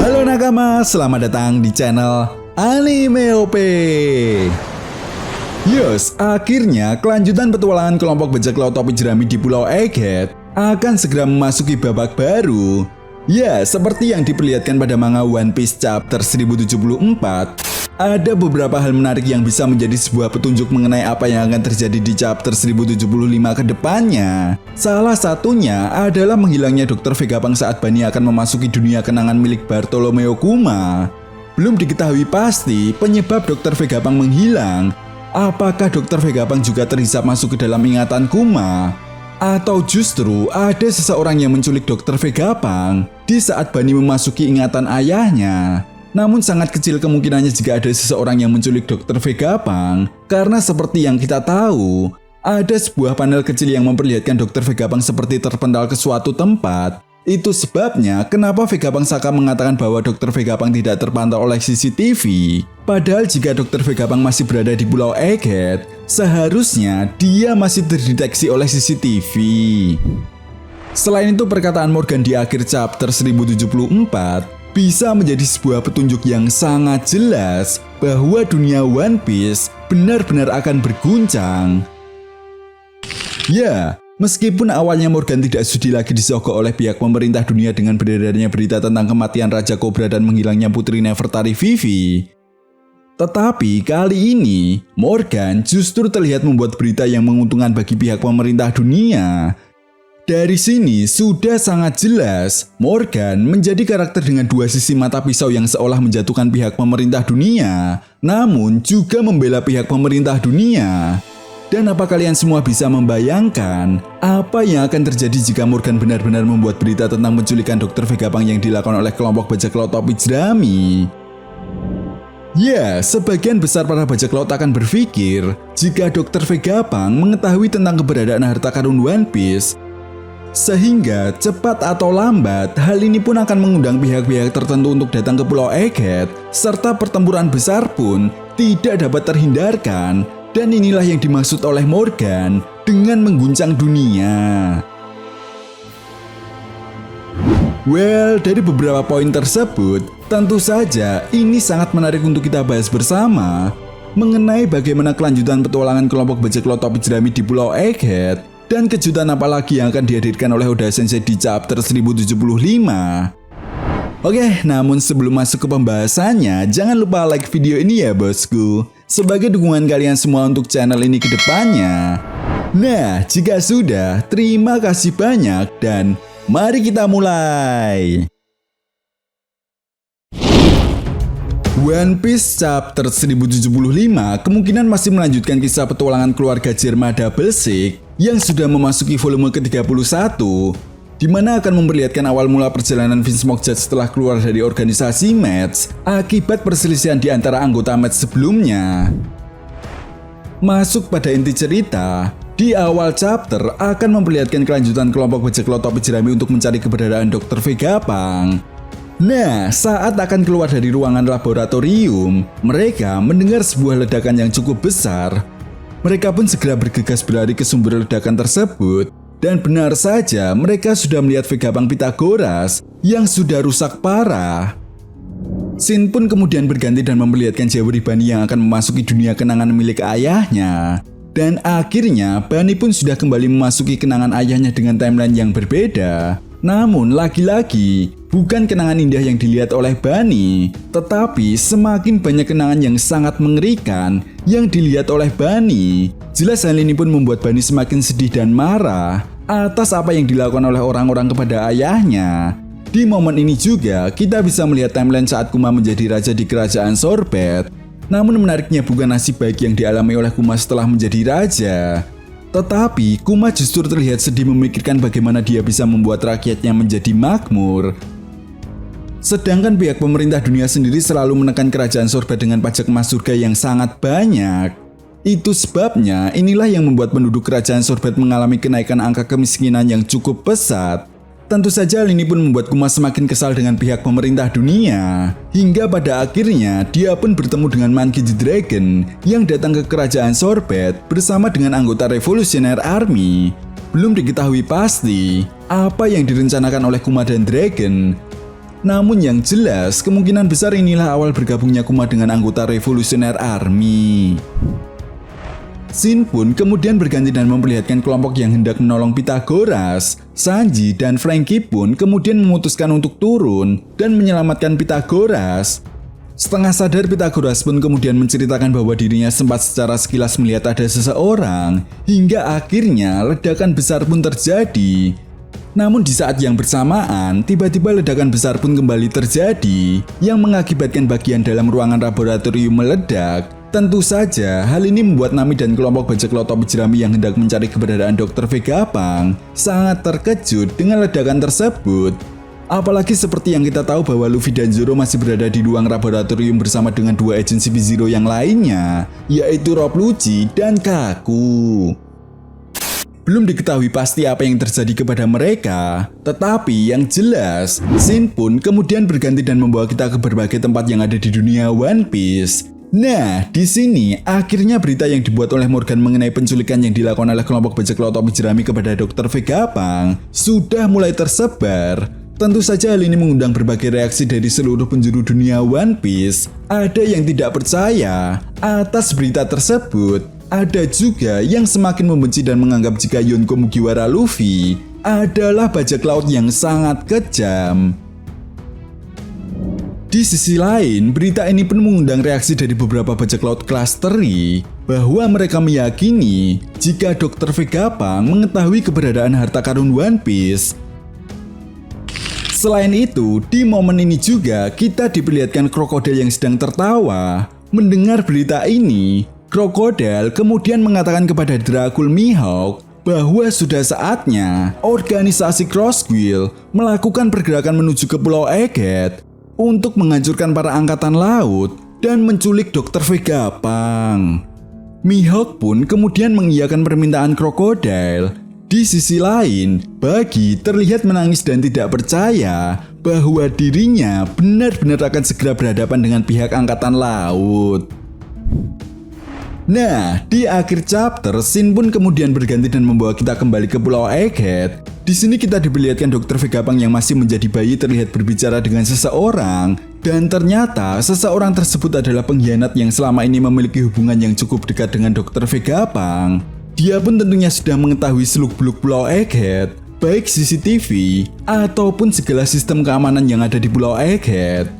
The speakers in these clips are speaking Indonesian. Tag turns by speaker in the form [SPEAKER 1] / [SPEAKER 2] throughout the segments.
[SPEAKER 1] Halo nakama, selamat datang di channel Anime OP. Yes, akhirnya kelanjutan petualangan kelompok bajak laut topi jerami di Pulau Egghead akan segera memasuki babak baru. Ya, seperti yang diperlihatkan pada manga One Piece chapter 1074, ada beberapa hal menarik yang bisa menjadi sebuah petunjuk mengenai apa yang akan terjadi di chapter 1075 ke depannya. Salah satunya adalah menghilangnya Dr. Vegapunk saat Bani akan memasuki dunia kenangan milik Bartolomeo Kuma. Belum diketahui pasti penyebab Dr. Vegapunk menghilang. Apakah Dr. Vegapunk juga terhisap masuk ke dalam ingatan Kuma? Atau justru ada seseorang yang menculik Dr. Vegapunk di saat Bani memasuki ingatan ayahnya? Namun sangat kecil kemungkinannya jika ada seseorang yang menculik Dr. Vegapunk, karena seperti yang kita tahu, ada sebuah panel kecil yang memperlihatkan Dr. Vegapunk seperti terpental ke suatu tempat. Itu sebabnya kenapa Vegapunk Saka mengatakan bahwa Dr. Vegapunk tidak terpantau oleh CCTV. Padahal jika Dr. Vegapunk masih berada di Pulau Egghead, seharusnya dia masih terdeteksi oleh CCTV. Selain itu, perkataan Morgan di akhir chapter 1074 bisa menjadi sebuah petunjuk yang sangat jelas bahwa dunia One Piece benar-benar akan berguncang. Ya, meskipun awalnya Morgan tidak sudi lagi disogok oleh pihak pemerintah dunia dengan beredarnya berita tentang kematian Raja Cobra dan menghilangnya Putri Nefertari Vivi, tetapi kali ini Morgan justru terlihat membuat berita yang menguntungkan bagi pihak pemerintah dunia. Dari sini sudah sangat jelas, Morgan menjadi karakter dengan dua sisi mata pisau yang seolah menjatuhkan pihak pemerintah dunia, namun juga membela pihak pemerintah dunia. Dan apa kalian semua bisa membayangkan apa yang akan terjadi jika Morgan benar-benar membuat berita tentang penculikan Dr. Vegapunk yang dilakukan oleh kelompok bajak laut topi jerami? Ya, sebagian besar para bajak laut akan berpikir jika Dr. Vegapunk mengetahui tentang keberadaan harta karun One Piece, sehingga cepat atau lambat hal ini pun akan mengundang pihak-pihak tertentu untuk datang ke Pulau Egghead, serta pertempuran besar pun tidak dapat terhindarkan. Dan inilah yang dimaksud oleh Morgan dengan mengguncang dunia. Well, dari beberapa poin tersebut, tentu saja ini sangat menarik untuk kita bahas bersama mengenai bagaimana kelanjutan petualangan kelompok bajak laut topi jerami di Pulau Egghead. Dan kejutan apa lagi yang akan dihadirkan oleh Oda Sensei di chapter 1075. Oke, namun sebelum masuk ke pembahasannya, jangan lupa like video ini ya bosku, sebagai dukungan kalian semua untuk channel ini ke depannya. Nah, jika sudah, terima kasih banyak dan mari kita mulai. One Piece chapter 1075 kemungkinan masih melanjutkan kisah petualangan keluarga Germa Double Six yang sudah memasuki volume ke-31, di mana akan memperlihatkan awal mula perjalanan Vince Mockjet setelah keluar dari organisasi Match akibat perselisihan di antara anggota Match sebelumnya. Masuk pada inti cerita, di awal chapter akan memperlihatkan kelanjutan kelompok bajak laut topi jerami untuk mencari keberadaan Dr. Vegapunk. Nah, saat akan keluar dari ruangan laboratorium, mereka mendengar sebuah ledakan yang cukup besar. Mereka pun segera bergegas berlari ke sumber ledakan tersebut. Dan benar saja, mereka sudah melihat Vegapunk Pythagoras yang sudah rusak parah. Shin pun kemudian berganti dan memperlihatkan Jawari Bani yang akan memasuki dunia kenangan milik ayahnya. Dan akhirnya, Bani pun sudah kembali memasuki kenangan ayahnya dengan timeline yang berbeda. Namun lagi-lagi, bukan kenangan indah yang dilihat oleh Bani, tetapi semakin banyak kenangan yang sangat mengerikan yang dilihat oleh Bani. Jelas hal ini pun membuat Bani semakin sedih dan marah atas apa yang dilakukan oleh orang-orang kepada ayahnya. Di momen ini juga, kita bisa melihat timeline saat Kuma menjadi raja di kerajaan Sorbet. Namun menariknya bukan nasib baik yang dialami oleh Kuma setelah menjadi raja. Tetapi Kuma justru terlihat sedih memikirkan bagaimana dia bisa membuat rakyatnya menjadi makmur. Sedangkan pihak pemerintah dunia sendiri selalu menekan kerajaan Sorbet dengan pajak emas surga yang sangat banyak. Itu sebabnya inilah yang membuat penduduk kerajaan Sorbet mengalami kenaikan angka kemiskinan yang cukup pesat. Tentu saja hal ini pun membuat Kuma semakin kesal dengan pihak pemerintah dunia. Hingga pada akhirnya dia pun bertemu dengan Monkey D. Dragon yang datang ke kerajaan Sorbet bersama dengan anggota Revolutionary Army. Belum diketahui pasti apa yang direncanakan oleh Kuma dan Dragon. Namun yang jelas, kemungkinan besar inilah awal bergabungnya Kuma dengan anggota Revolutionary Army. Shin pun kemudian berganti dan memperlihatkan kelompok yang hendak menolong Pythagoras. Sanji dan Franky pun kemudian memutuskan untuk turun dan menyelamatkan Pythagoras. Setengah sadar, Pythagoras pun kemudian menceritakan bahwa dirinya sempat secara sekilas melihat ada seseorang, hingga akhirnya ledakan besar pun terjadi. Namun di saat yang bersamaan, tiba-tiba ledakan besar pun kembali terjadi yang mengakibatkan bagian dalam ruangan laboratorium meledak. Tentu saja, hal ini membuat Nami dan kelompok bajak laut topi jerami yang hendak mencari keberadaan Dr. Vegapunk sangat terkejut dengan ledakan tersebut. Apalagi seperti yang kita tahu bahwa Luffy dan Zoro masih berada di ruang laboratorium bersama dengan dua agensi B-Zero yang lainnya, yaitu Rob Lucci dan Kaku. Belum diketahui pasti apa yang terjadi kepada mereka, tetapi yang jelas, Shin pun kemudian berganti dan membawa kita ke berbagai tempat yang ada di dunia One Piece. Nah, di sini akhirnya berita yang dibuat oleh Morgan mengenai penculikan yang dilakukan oleh kelompok bajak laut topi jerami kepada Dr. Vegapunk sudah mulai tersebar. Tentu saja hal ini mengundang berbagai reaksi dari seluruh penjuru dunia One Piece. Ada yang tidak percaya atas berita tersebut. Ada juga yang semakin membenci dan menganggap jika Yonko Mugiwara Luffy adalah bajak laut yang sangat kejam. Di sisi lain, berita ini pun mengundang reaksi dari beberapa bajak laut kelas teri bahwa mereka meyakini jika Dr. Vegapunk mengetahui keberadaan harta karun One Piece. Selain itu, di momen ini juga kita diperlihatkan krokodil yang sedang tertawa. Mendengar berita ini, krokodil kemudian mengatakan kepada Dracul Mihawk bahwa sudah saatnya organisasi Crossquill melakukan pergerakan menuju ke Pulau Egghead untuk menghancurkan para angkatan laut dan menculik Dr. Vegapunk. Mihawk pun kemudian mengiyakan permintaan krokodil. Di sisi lain, Buggy terlihat menangis dan tidak percaya bahwa dirinya benar-benar akan segera berhadapan dengan pihak angkatan laut. Nah, di akhir chapter, Shin pun kemudian berganti dan membawa kita kembali ke Pulau Egghead. Di sini kita diperlihatkan Dr. Vegapunk yang masih menjadi bayi terlihat berbicara dengan seseorang, dan ternyata seseorang tersebut adalah pengkhianat yang selama ini memiliki hubungan yang cukup dekat dengan Dr. Vegapunk. Dia pun tentunya sudah mengetahui seluk-beluk Pulau Egghead, baik CCTV ataupun segala sistem keamanan yang ada di Pulau Egghead.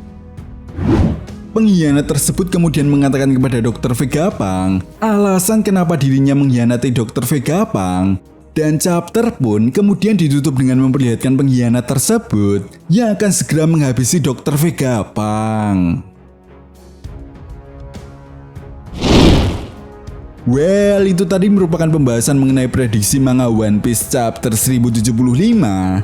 [SPEAKER 1] Pengkhianat tersebut kemudian mengatakan kepada Dr. Vegapunk alasan kenapa dirinya mengkhianati Dr. Vegapunk. Dan chapter pun kemudian ditutup dengan memperlihatkan pengkhianat tersebut yang akan segera menghabisi Dr. Vegapunk. Well, itu tadi merupakan pembahasan mengenai prediksi manga One Piece chapter 1075.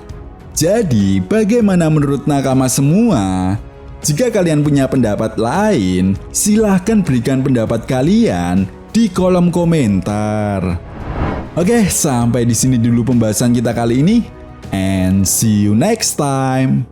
[SPEAKER 1] Jadi, bagaimana menurut nakama semua? Jika kalian punya pendapat lain, silahkan berikan pendapat kalian di kolom komentar. Oke, sampai di sini dulu pembahasan kita kali ini, and see you next time.